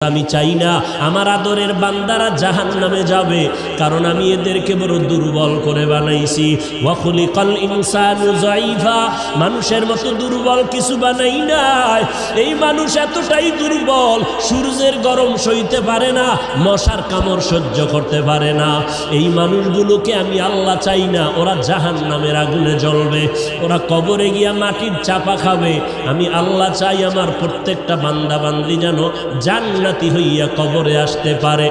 আমি চাই না আমার আদরের বান্দারা জাহান্নামে যাবে, কারণ আমি এদেরকে বড় দুর্বল করে বানাইছি। ওয়া খুলিকাল ইনসানু যায়ীফা, মানুষের মতো দুর্বল কিছু বানাই নাই। এই মানুষ এতটাই দুর্বল, সূর্যের গরম সইতে পারে না, মশার কামড় সহ্য করতে পারে না। এই মানুষগুলোকে আমি আল্লাহ চাই না ওরা জাহান্নামের আগুনে জ্বলবে, ওরা কবরে গিয়া মাটির চাপা খাবে। আমি আল্লাহ চাই আমার প্রত্যেকটা বান্দা বান্দি যেন জান্নাতি হইয়া কবরে আসতে পারে।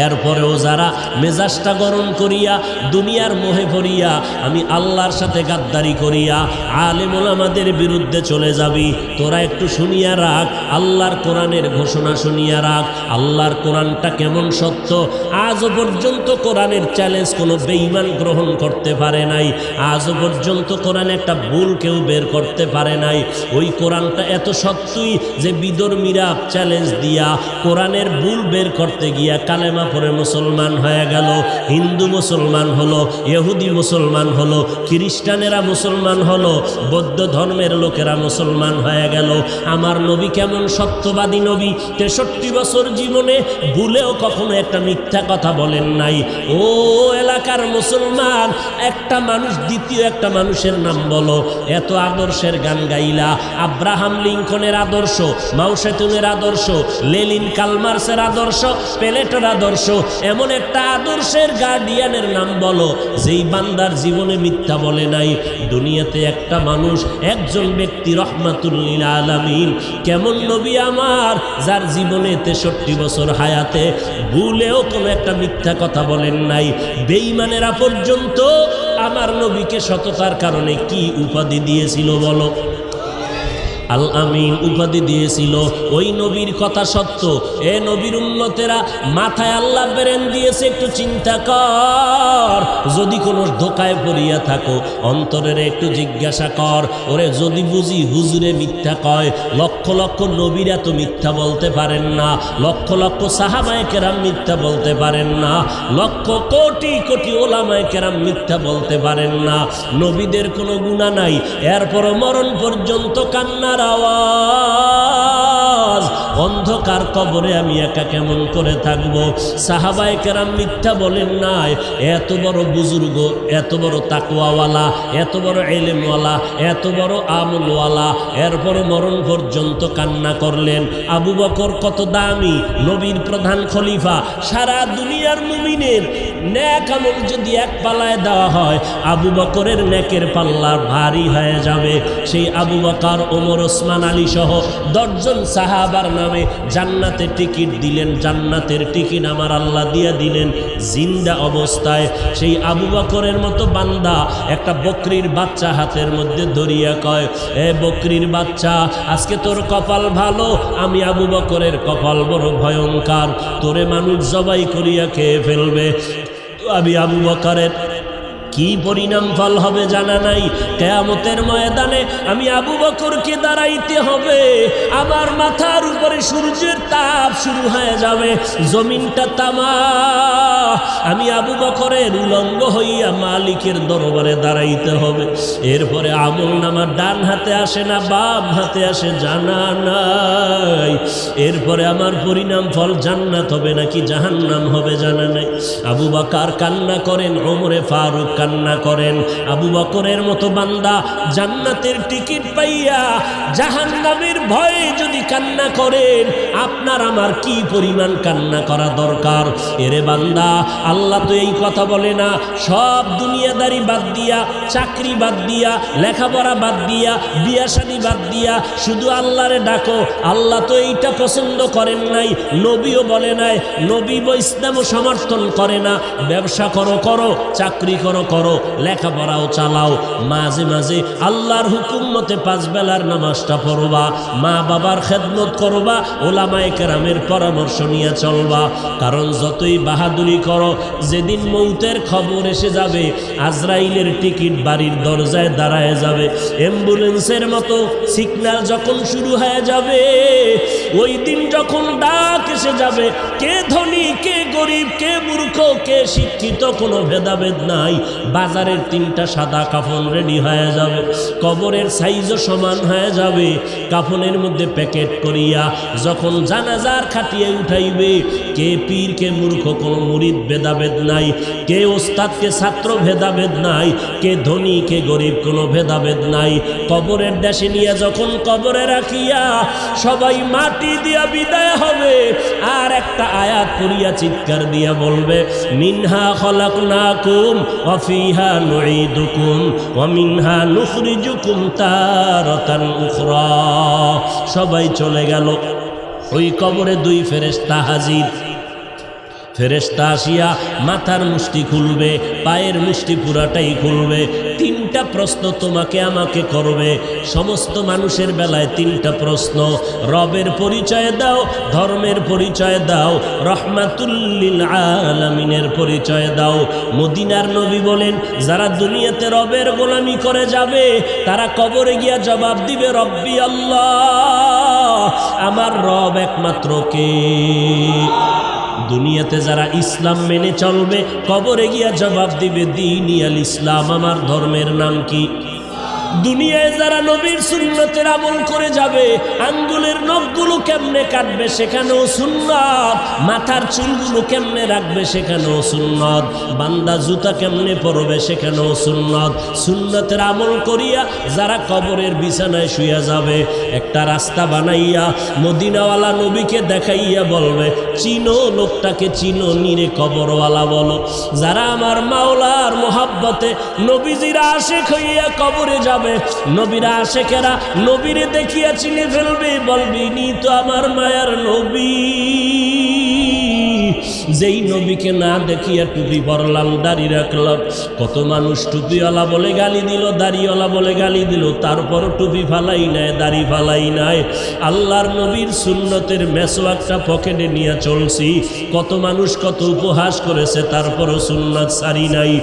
এরপরেও যারা মেজাজটা গরম করিয়া দুনিয়ার মোহে পড়িয়া আমি আল্লাহর সাথে গাদ্দারি করিয়া আলেম ওলামাদের বিরুদ্ধে চলে যাবি, তোরা একটু শুনিয়া রাখ, আল্লাহর কোরআনের ঘোষণা শুনিয়া রাখ। আল্লাহর কোরআনটা কেমন সত্য, আজও পর্যন্ত কোরআনের চ্যালেঞ্জ কোনো বেঈমান গ্রহণ করতে পারে নাই। আজও পর্যন্ত কোরআন একটা ভুল কেউ বের করতে পারে নাই। ওই কোরআনটা এত সত্যই যে বিধর্মীরা চ্যালেঞ্জ দিয়া কোরআনের ভুল বের করতে গিয়া কালেমা পরে মুসলমান হয়ে গেল, হিন্দু মুসলমান হলো, ইহুদি মুসলমান হলো, খ্রিস্টানেরা মুসলমান হলো, বৌদ্ধ ধর্মের লোকেরা মুসলমান হয়ে গেল। আমার নবী কেমন সত্যবাদী নবী, 63 বছর জীবনে ভুলেও কখনো একটা মিথ্যা কথা বলেন নাই। ও এলাকার মুসলমান, একটা মানুষ দ্বিতীয় একটা মানুষের নাম বলো। এত আদর্শের গান গাইলা, আব্রাহাম লিঙ্কনের আদর্শ, মাও সেতুনের আদর্শ, লেনিন কালমার্সের আদর্শ, প্লেটোর আদর্শ, এমন একটা আদর্শের গার্ডিয়ানের নাম বলো যেই বান্দার জীবনে মিথ্যা বলে নাই। দুনিয়াতে একটা মানুষ, একজন ব্যক্তি রহমাতুল লিল আলামিন, কেমন নবী আমার যার জীবনে 63 বছর হায়াতে ভুলেও কোনো একটা মিথ্যা কথা বলেন নাই। বেঈমানেরা পর্যন্ত আমার নবীকে সততার কারণে কি উপাধি দিয়েছিল বলো? আল আমিন উপাধি দিয়েছিল। ওই নবীর কথা সত্য। এ নবীর উম্মতেরা, মাথায় আল্লাহ ব্রেন দিয়েছে, একটু চিন্তা কর। যদি কোনো ধোকায় পড়িয়া থাকো, অন্তরের একটু জিজ্ঞাসা কর, ওরে যদি বুঝি হুজুরে মিথ্যা কয়। লক্ষ লক্ষ নবীরা তো মিথ্যা বলতে পারেন না, লক্ষ লক্ষ সাহাবায়ে কেরাম মিথ্যা বলতে পারেন না, লক্ষ কোটি কোটি ওলামায়ে কেরাম মিথ্যা বলতে পারেন না। নবীদের কোনো গুনাহ নাই, এরপর মরণ পর্যন্ত কান্নার আওয়াজ। অন্ধকার কবরে আমি একা কেমন করে থাকব? সাহাবায়ে কেরাম মিথ্যা বলেন নাই। এত বড় বুজুর্গ, এত বড় তাকওয়াওয়ালা, এত বড় ইলমওয়ালা, এত বড় আমলওয়ালা, এরপর মরণ পর্যন্ত কান্না করলেন। আবু বকর কত দামি, নবীর প্রধান খলিফা। সারা দুনিয়ার মুমিনের নেক আমল যদি এক পাল্লায় দেওয়া হয়, আবু বকরের নেকের পাল্লা ভারী হয়ে যাবে। সেই আবু বকর, ওমর, ওসমান, আলী সহ 10 জন সাহাবার নামে জান্নাতে টিকিট দিলেন। জান্নাতের টিকিট আমার আল্লাহ দিয়া দিলেন জিন্দা অবস্থায়। সেই আবু বকরের মতো বান্দা একটা বকরির বাচ্চা হাতের মধ্যে ধরিয়া কয়, এ বকরির বাচ্চা, আজকে তোর কপাল ভালো, আমি আবু বকরের কপাল বড় ভয়ঙ্কর, তোরে মানুষ জবাই করিয়া খেয়ে ফেলবে। আমি আবু বকরের কি পরিণাম ফল হবে জানা নাই। কিয়ামতের ময়দানে আমি আবু বকরকে দাঁড়াইতে হবে, আমার মাথার উপরে সূর্যের তাপ শুরু হয়ে যাবে, জমিনটা তামা। আমি আবু বকরের উলঙ্গ হইয়া মালিকের দরবারে দাঁড়াইতে হবে। এরপরে আমল নামা ডান হাতে আসে না বাম হাতে আসে জানা নাই। এরপরে আমার পরিণাম ফল জান্নাত হবে নাকি জাহান্নাম হবে জানা নাই। আবু বকর কান্না করেন, ওমরে ফারুক কান্না করেন। আবু বকরের মতো বান্দা জান্নাতের টিকিট পাইয়া জাহান্নামের ভয়ে যদি কান্না করেন, আপনার আমার কি পরিমাণ কান্না করা দরকার? এরে বান্দা, আল্লাহ তো এই কথা বলে না, সব দুনিয়াদারি বাদ দিয়া, চাকরি বাদ দিয়া, লেখাপড়া বাদ দিয়া, বিয়া শাদী বাদ দিয়া শুধু আল্লাহরে ডাকো। আল্লাহ তো এইটা পছন্দ করেন নাই, নবীও বলে নাই, নবী ইসলামও সমর্থন করে না। ব্যবসা করো করো, চাকরি করো করো, লেখাপড়াও চালাও, মাঝে মাঝে আল্লাহর হুকুম মতে 5 বেলার নামাজটা পড়বা, মা বাবার খেদমত করবা, ওলামায়ে কেরামের পরামর্শ নিয়ে চলবা। কারণ যতই বাহাদুরি করো, যেদিন মৌতের খবর এসে যাবে, আজরাইলের টিকিট বাড়ির দরজায় দাঁড়ায় যাবে। অ্যাম্বুলেন্সের মতো সিগন্যাল যখন শুরু হয়ে যাবে, ওই দিন যখন ডাক এসে যাবে, কে ধনী কে গরিব, কে মূর্খ কে শিক্ষিত, কোনো ভেদাভেদ নাই। বাজারের 3টা সাদা কাফন রেডি হয়ে যাবে, কবরের সাইজও সমান হয়ে যাবে। কাফনের মধ্যে প্যাকেট করিয়া যখন জানাজার খাটিয়ে উঠাইবে, কে পীর কে মূর্খ কোনো মুরিদ ভেদাভেদ নাই, কে ওস্তাদ কে ছাত্র ভেদাভেদ নাই, কে ধনী কে গরিব কোনো ভেদাভেদ নাই। কবরের দেশে নিয়ে যখন কবরে রাখিয়া সবাই মাটি দিয়া বিদায় হবে, আর একটা আয়াত পড়িয়া চিৎকার দিয়া বলবে, মিনহা খলাকনাকুম ওয়া ফিহা নুঈদুকুম ওয়া মিনহা নুখরিজুকুম তারাতান উখরা। সবাই চলে গেল। ওই কবরে 2 ফেরেশতা হাজির। ফেরেশতা আসিয়া মাথার মুষ্টি খুলবে, পায়ের মুষ্টি পুরাটাই খুলবে। 3টা প্রশ্ন তোমাকে আমাকে করবে। সমস্ত মানুষের বেলায় 3টা প্রশ্ন। রবের পরিচয় দাও, ধর্মের পরিচয় দাও, রহমাতুল লিল আলামিনের পরিচয় দাও। মদিনার নবী বলেন, যারা দুনিয়াতে রবের গোলামি করে যাবে তারা কবরে গিয়া জবাব দিবে, রব্বি আল্লাহ, আমার রব একমাত্র কে? দুনিয়াতে যারা ইসলাম মেনে চলবে কবরে গিয়া জবাব দিবে, দীনিয়াল ইসলাম, আমার ধর্মের নাম কি? দুনিয়ায় যারা নবীর সুন্নতের আমল করে যাবে, আঙ্গুলের নখগুলো কেমনে কাটবে সেখানেও সুন্নত, মাথার চুলগুলো কেমনে রাখবে সেখানেও সুন্নত, বান্দা জুতা কেমনে পরবে সেখানেও সুন্নত। সুন্নতের আমল করিয়া যারা কবরের বিছানায় শুয়ে যাবে, একটা রাস্তা বানাইয়া মদিনাওয়ালা নবীকে দেখাইয়া বলবে, চিনো লোকটাকে, চিনো নিরে কবরওয়ালা বলো। যারা আমার মাওলার মোহাব্বতে নবীজির আশিক হইয়া কবরে যাবে, নবীরা আশেকেরা নবীরে দেখিয়া চিনে ফেলবে, বলবি নি তো আমার মায়ার নবী। যেই নবীকে না দেখিয়া টুপি পরলাম, দাড়ি রাখলাম, কত মানুষ টুপিওয়ালা বলে গালি দিল, দাড়িওয়ালা বলে গালি দিল, তারপরও টুপি ফালাই নাই, দাড়ি ফালাই নাই। আল্লাহর নবীর সুন্নতের মেসওয়াকটা পকেটে নিয়ে চলছি, কত মানুষ কত উপহাস করেছে, তারপরও সুন্নত সারি নাই।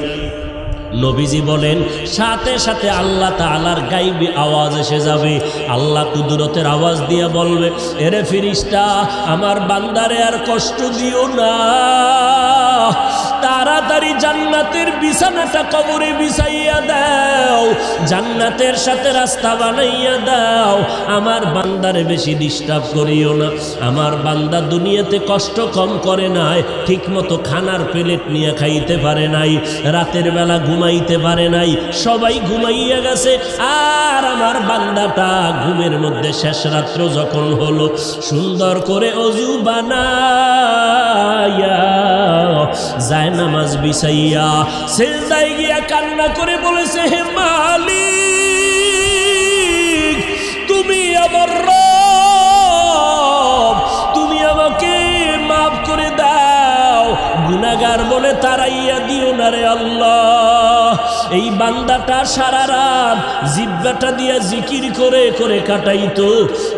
নবীজি বলেন, সাথে সাথে আল্লাহ তাআলার গায়বী আওয়াজ এসে যাবে। আল্লাহ কুদরতের আওয়াজ দিয়ে বলবে, এরে ফেরেশতা, আমার বান্দারে আর কষ্ট দিও না, তাড়াতাড়ি জান্নাতের বিছানাটা কবরে বিছাইয়া দাও, জান্নাতের সাথে রাস্তা বানাইয়া দাও, আমার বান্দারে বেশি ডিস্টার্ব করিও না। আমার বান্দা দুনিয়াতে কষ্ট কম করে নাই, ঠিক মতো খানার প্লেট নিয়ে খাইতে পারে নাই, রাতের বেলা ঘুমাইতে পারে নাই, সবাই ঘুমাইয়া গেছে। আর আমার বান্দাটা ঘুমের মধ্যে শেষ রাত্র যখন হলো, সুন্দর করে অজু বানাইয়া যায় নামাজ বিছাইয়া সিজদায় গিয়া কান্না করে বলেছে, হে মালিক, তুমি আমার রব, তুমি আমাকে মাফ করে দাও, গুনাহগার বলে তাড়াইয়া দিও না রে আল্লাহ। এই বান্দাটা সারা রাত জিহ্বাটা দিয়া জিকির করে করে কাটাইতো।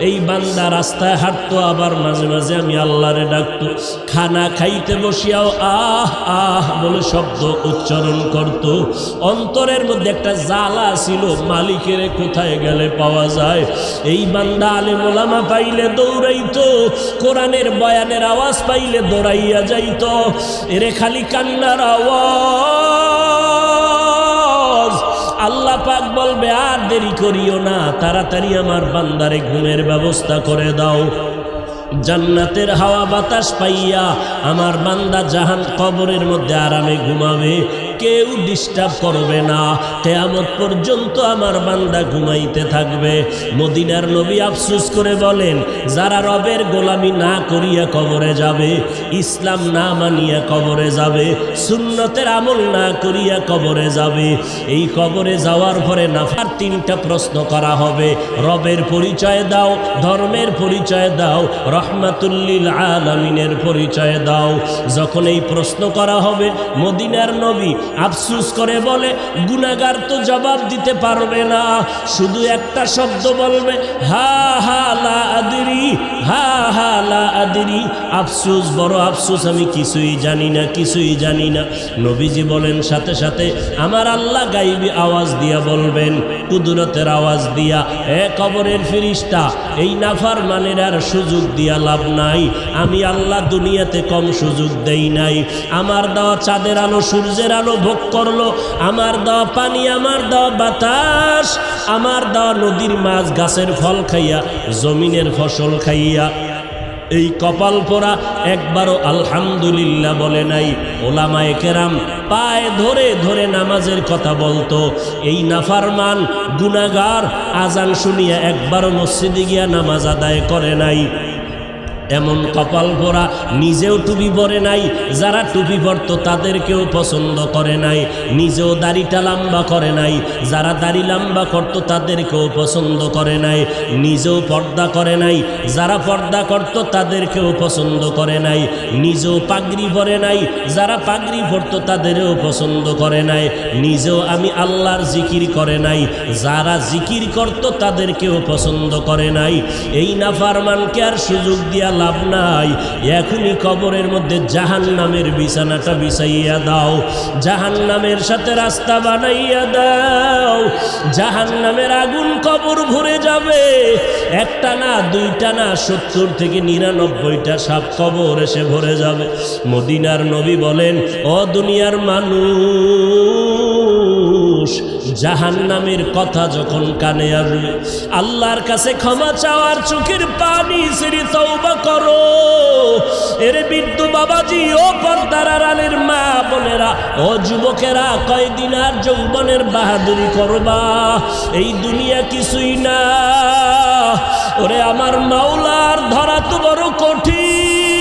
এই বান্দা রাস্তায় হাঁটতো, আবার মাঝে মাঝে আমি আল্লাহরে ডাকতো। খানা খাইতে বসিয়াও আহ আহ বলে শব্দ উচ্চারণ করত। অন্তরের মধ্যে একটা জ্বালা ছিল, মালিকের কোথায় গেলে পাওয়া যায়। এই বান্দা আলেম ওলামা পাইলে দৌড়াইতো, কোরআনের বয়ানের আওয়াজ পাইলে দৌড়াইয়া যাইতো। এরে খালি কান্নার আওয়াজ। আল্লাহ পাক বলবে, আর দেরি করিও না, তাড়াতাড়ি আমার বান্দারে ঘুমের ব্যবস্থা করে দাও। জান্নাতের হাওয়া বাতাস পাইয়া আমার বান্দা জাহান কবরের মধ্যে আরামে ঘুমাবে, কেউ ডিস্টার্ব করবে না, কিয়ামত পর্যন্ত আমার বান্দা ঘুমাইতে থাকবে। মদিনার নবী আফসোস করে বলেন, যারা রবের গোলামি না করিয়া কবরে যাবে, ইসলাম না মানিয়া কবরে যাবে, সুন্নতের আমল না করিয়া কবরে যাবে, এই কবরে যাওয়ার পরে নাফার 3টা প্রশ্ন করা হবে। রবের পরিচয় দাও, ধর্মের পরিচয় দাও, রহমাতুল লিল আলামিনের পরিচয় দাও। যখন এই প্রশ্ন করা হবে, মদিনার নবী আফসোস করে বলে, গুনাহগার তো জবাব দিতে পারবে না, শুধু একটা শব্দ বলবে, হা হা লা আদরি, হা হা লা আদরি। আফসোস, বড় আফসোস, আমি কিছুই জানি না, কিছুই জানি না। নবীজি বলেন সাথে সাথে আমার আল্লাহ গাইবী আওয়াজ দিয়া বলবেন, কুদরতের আওয়াজ দিয়া, এ কবরের ফেরেশতা, এই নাফরমানের আর সুযোগ দিয়া লাভ নাই। আমি আল্লাহ দুনিয়াতে কম সুযোগ দেই নাই। আমার দেওয়া চাঁদের আলো, সূর্যের আলো ভোগ করলো, আমার দেওয়া পানি, আমার দেওয়া বাতাস, আমার দেওয়া নদীর মাছ, গাছের ফল খাইয়া, জমিনের ফসল খাইয়া এই কপাল পোড়া একবারও আলহামদুলিল্লাহ বলে নাই। ওলামায়ে কেরাম পায়ে ধরে ধরে নামাজের কথা বলতো। এই নাফরমান গুনাহগার আজান শুনিয়া একবারও মসজিদে গিয়া নামাজ আদায় করে নাই। এমন কপাল পোড়া, নিজেও টুপি পরে নাই, যারা টুপি পরতো তাদেরকেও পছন্দ করে নাই, নিজেও দাড়িটা লম্বা করে নাই, যারা দাড়ি লম্বা করতো তাদেরকেও পছন্দ করে নাই, নিজেও পর্দা করে নাই, যারা পর্দা করতো তাদেরকেও পছন্দ করে নাই, নিজেও পাগড়ি পরে নাই, যারা পাগড়ি পরতো তাদেরও পছন্দ করে নাই, নিজেও আমি আল্লাহর জিকির করে নাই, যারা জিকির করতো তাদেরকেও পছন্দ করে নাই। এই নাফরমানকে আর সুযোগ দিয়া লাভ নাই। এখনই কবরের মধ্যে জাহান্নামের বিছানাটা বিছাইয়া দাও, জাহান্নামের সাথে রাস্তা বানাইয়া দাও। জাহান্নামের আগুন কবর ভরে যাবে, একটা না, দুইটা না, 70 থেকে 99টা সাপ কবর এসে ভরে যাবে। মদিনার নবী বলেন, ও দুনিয়ার মানুষ, জাহান্নামের কথা যখন কানে আসবে, আল্লাহর কাছে ক্ষমা চাওয়ার চোখের পানি ছেড়ে তওবা করো। এর বৃদ্ধ বাবাজি, ও পর্দার আড়ালের মা বোনেরা, ও যুবকেরা, কয়দিন আর যৌবনের বাহাদুরি করবা? এই দুনিয়া কিছুই না। ওরে আমার মাওলার ধরা তো বড় কঠিন।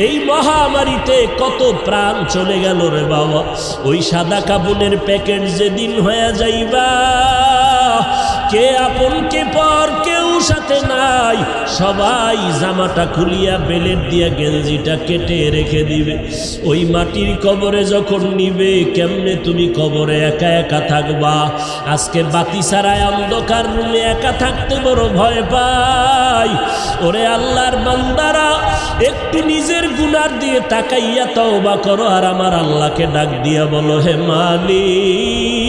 এই মহামারীতে কত প্রাণ চলে গেল রে বাবা। ওই সাদা কাপড়ের প্যাকেট যেদিন হয়ে যাইবা, কে আপন কে পর, কেউ সাথে নাই, সবাই জামাটা খুলিয়া বেলেট দিয়া গেঞ্জিটা কেটে রেখে দিবে। ওই মাটির কবরে যখন নিবে, কেমনে তুমি কবরে একা একা থাকবা? আজকে বাতি ছাড়ায় অন্ধকার রুমে একা থাকতে বড় ভয় পাই। ওরে আল্লাহর বান্দারা, একটু নিজের গুনার দিয়ে তাকাইয়া তওবা করো, আর আমার আল্লাহকে ডাক দিয়া বলো, হে মালিক,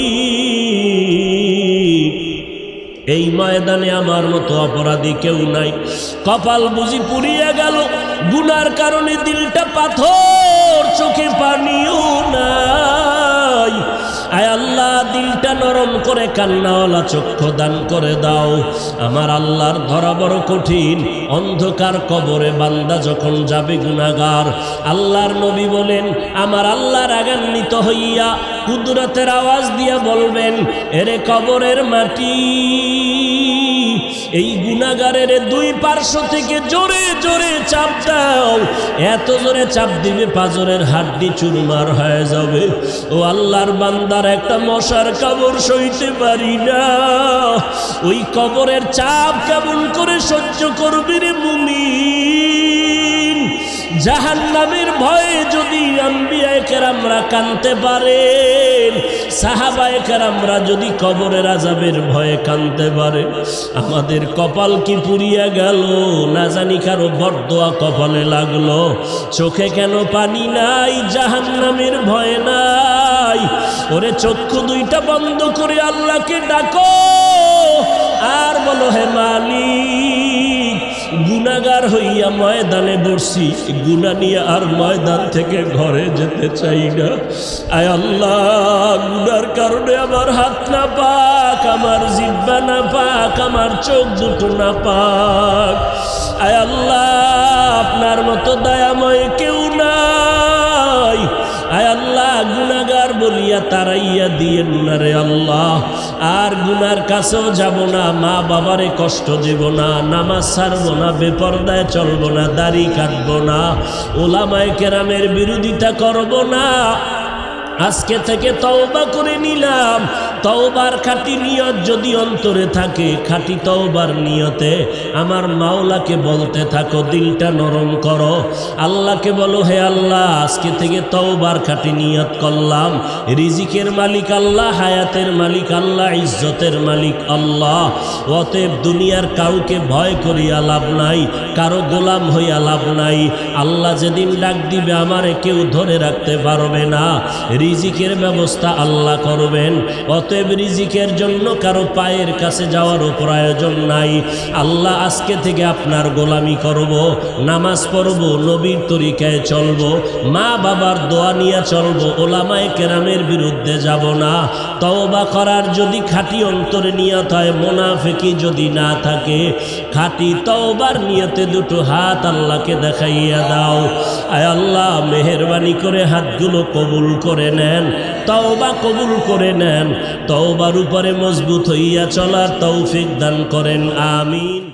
এই ময়দানে আমার মতো অপরাধী কেউ নাই। কপাল বুঝি পুড়িয়া গেল, গুনার কারণে দিলটা পাথর, চোখে পানিও নাই। আয় আল্লাহ, দিলটা নরম করে কান্নাওয়ালা চক্ষু দান করে দাও। আমার আল্লাহর ধরা বড় কঠিন। অন্ধকার কবরে বান্দা যখন যাবে গুনাহগার, আল্লাহর নবী বলেন, আমার আল্লাহ রাগান্বিত হইয়া কুদরতের আওয়াজ দিয়া বলবেন, এরে কবরের মাটি, এই গুনাহগারের দুই পার্শ্ব থেকে জোরে জোরে চাপ দাও। এত জোরে চাপ দিবে পাঁজরের হাড্ডি চুরমার হয়ে যাবে। ও আল্লাহর বান্দার একটা মশার কবর সইতে পারি না। ওই কবরের চাপ কেমন করে সহ্য করবি রে মুমিন? জাহান্নামের ভয়ে যদি আম্বিয়ায়ে কেরামরা কাঁদতে পারেন, সাহাবায়ে কেরামরা যদি কবরের আযাবের ভয়ে কাঁদতে পারে, আমাদের কপাল কি পুড়িয়া গেল? না জানি কারো বরদোয়া কপালে লাগলো। চোখে কেন পানি নাই? জাহান্নামের ভয় নাই। ওরে চক্ষু দুইটা বন্ধ করে আল্লাহকে ডাকো, আর বলো, হে মালিক, গুনাহগার হইয়া ময়দানে বসছি, গুনাহ নিয়ে আর ময়দান থেকে ঘরে যেতে চাই না। আয় আল্লাহ, গুনার কারণে আমার হাত না পাক, আমার জিহ্বা না পাক, আমার চোখ দুটো না পাক। আয় আল্লাহ, আপনার মতো দয়াময় কেউ নাই। আয় আল্লাহ, গুনাহগার বলিয়া তারাইয়া দিয়েন না রে আল্লাহ। আর গুনার কাছেও যাব না, মা বাবারে কষ্ট দেব না, নামাজ ছাড়ব না, বেপরদায় চলব না, দাড়ি কাটব না, ওলামায়ে কেরামের বিরোধিতা করব না। আজকে থেকে তওবা করে নিলাম, তওবার খাঁটি নিয়ত যদি অন্তরে থাকে, খাঁটি তওবার নিয়তে আমার মাওলাকে বলতে থাকো, দিলটা নরম করো, আল্লাহকে বলো, হে আল্লাহ আজকে থেকে তওবার খাঁটি নিয়ত করলাম, রিজিকের মালিক আল্লাহ, হায়াতের মালিক আল্লাহ, ইজ্জতের মালিক আল্লাহ। অতএব দুনিয়ার কাউকে ভয় করিয়া লাভ নাই, কারো গোলাম হইয়া লাভ নাই। আল্লাহ যেদিন ডাক দিবে আমারে কেউ ধরে রাখতে পারবে না, রিজিকের ব্যবস্থা আল্লাহ করবেন। অতএব রিজিকের জন্য কারো পায়ের কাছে যাওয়ারও প্রয়োজন নাই। আল্লাহ আজকে থেকে আপনার গোলামি করব, নামাজ পড়ব, নবীর তরিকায় চলব, মা বাবার দোয়া নিয়ে চলব, ওলামায়ে কেরামের বিরুদ্ধে যাব না। তওবা করার যদি খাঁটি অন্তরে নিয়ত হয়, মুনাফিকি যদি না থাকে, খাঁটি তওবার নিয়তে দুটো হাত আল্লাহকে দেখাইয়া দাও। আয় আল্লাহ মেহেরবানি করে হাতগুলো কবুল করে নেন, তওবা কবুল করে নেন, তওবার উপরে মজবুত হইয়া চলার তৌফিক দান করেন, আমিন।